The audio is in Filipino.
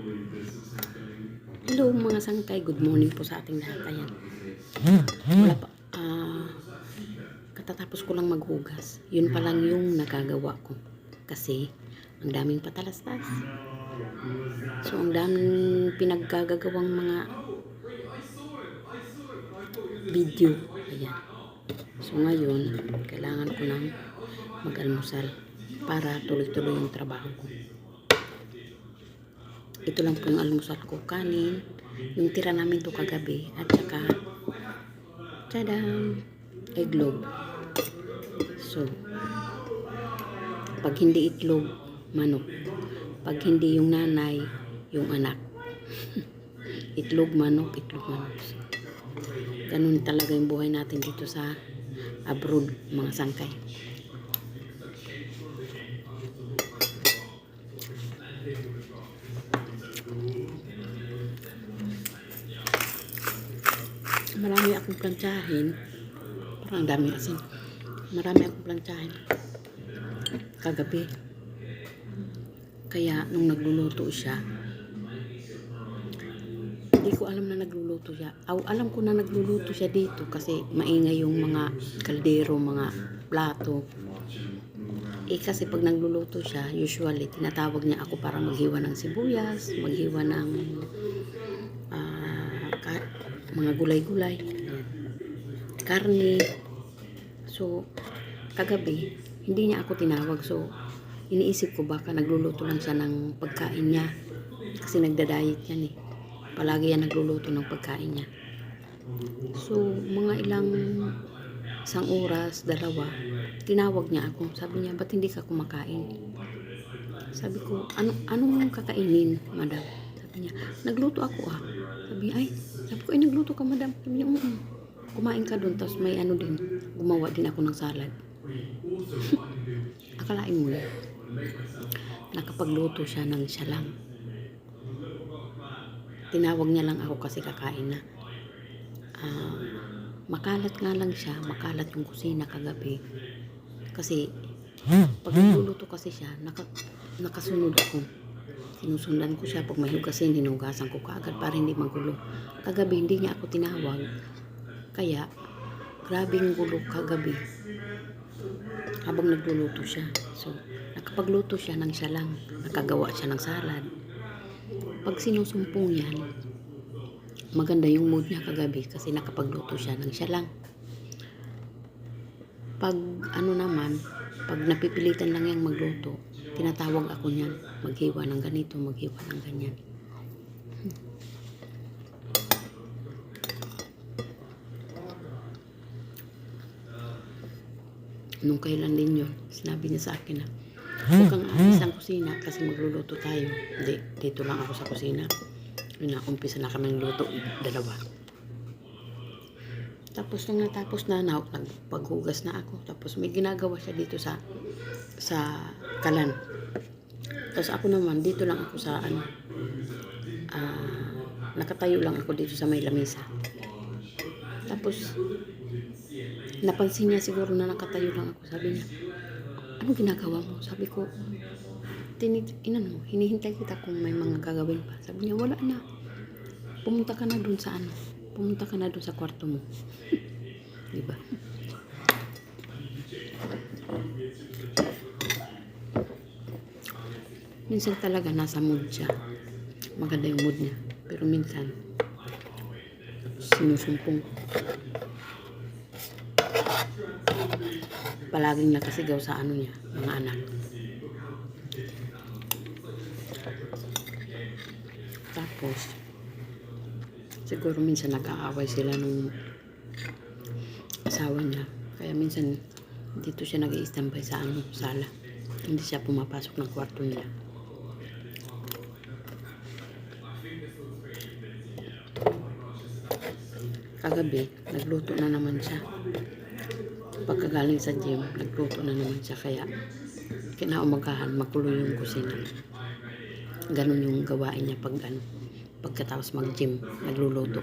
Hello mga sangkay, good morning po sa ating lahat. Ayan. Wala pa, katatapos ko lang maghugas. Yun pa lang yung nagagawa ko. Kasi, ang daming patalastas. So, ang daming pinaggagawang mga video. Ayan. So, ngayon, kailangan ko nang mag-almusal para tuloy-tuloy yung trabaho ko. Ito lang po yung almusal ko. Kanin, yung tira namin to kagabi, at saka tadam, eggnog. So, pag hindi itlog, manok. Pag hindi yung nanay, yung anak. Itlog, manok, itlog, manok. So, ganun talaga yung buhay natin dito sa abroad, mga sangkay. Marami akong plantsahin. Parang dami asin. Marami akong plantsahin kagabi. Kaya nung nagluluto siya, hindi ko alam na nagluluto siya. Alam ko na nagluluto siya dito kasi maingay yung mga kaldero, mga plato. Kasi pag nagluluto siya, usually tinatawag niya ako para maghiwa ng sibuyas, maghiwa ng mga gulay-gulay, karne. So, kagabi, hindi niya ako tinawag. So, iniisip ko baka nagluluto lang siya ng pagkain niya. Kasi nagda-diet yan eh. Palagi yan nagluluto ng pagkain niya. So, mga isang oras, dalawa, tinawag niya ako. Sabi niya, ba't hindi ka kumakain? Sabi ko, anong kakainin, madam? Sabi niya, nagluto ako ah. Sabi ko, nagluto ka, madam? Sabi niya, kumain ka dun, tapos may din, gumawa din ako ng salad. Akalain mo na, nakapagluto siya ng siya lang. Tinawag niya lang ako kasi kakain na. Makalat nga lang siya, makalat yung kusina kagabi. Kasi, pag nagluluto kasi siya, nakasunod ako. Sinusundan ko siya. Pag may hugasin, hinugasan ko kaagad para hindi magulo. Kagabi, hindi niya ako tinawag. Kaya, grabing gulo kagabi. Habang nagluluto siya. So, nakapagluto siya ng siya lang. Nakagawa siya ng salad. Pag sinusumpong yan, maganda yung mood niya kagabi kasi nakapagluto siya ng siya lang. Pag pag napipilitan lang yang magluto, tinatawag ako niyan, maghiwa ng ganito, maghiwa ng ganyan. Nung kailan din yun, sinabi niya sa akin na, huwag kang aalis ang kusina kasi magluluto tayo. Hindi, dito lang ako sa kusina. Umpisa na kami ng luto, dalawa. Tapos nung natapos na, nagpaghugas na ako. Tapos may ginagawa siya dito sa kalan. Tapos ako naman, dito lang ako sa nakatayo lang ako dito sa may lamesa. Tapos, napansin niya siguro na nakatayo lang ako. Sabi niya, anong ginagawa mo? Sabi ko, hinihintay kita kung may mga gagawin pa. Sabi niya, wala na. Pumunta ka na dun sa pumunta ka na dun sa kwarto mo. Diba? Minsan talaga nasa mood siya. Maganda yung mood niya. Pero minsan, sinusumpong. Palaging nakasigaw sa niya, mga anak. Tapos, siguro minsan nag-aaway sila nung asawa niya. Kaya minsan, dito siya nag-i-standby sa sala. Hindi siya pumapasok ng kwarto niya. Kagabi, nagluto na naman siya. Pagkagaling sa gym, nagluto na naman siya. Kaya, kinaumagahan, magulo yung kusina. Ganun yung gawain niya pagkatapos mag-gym, nagluluto.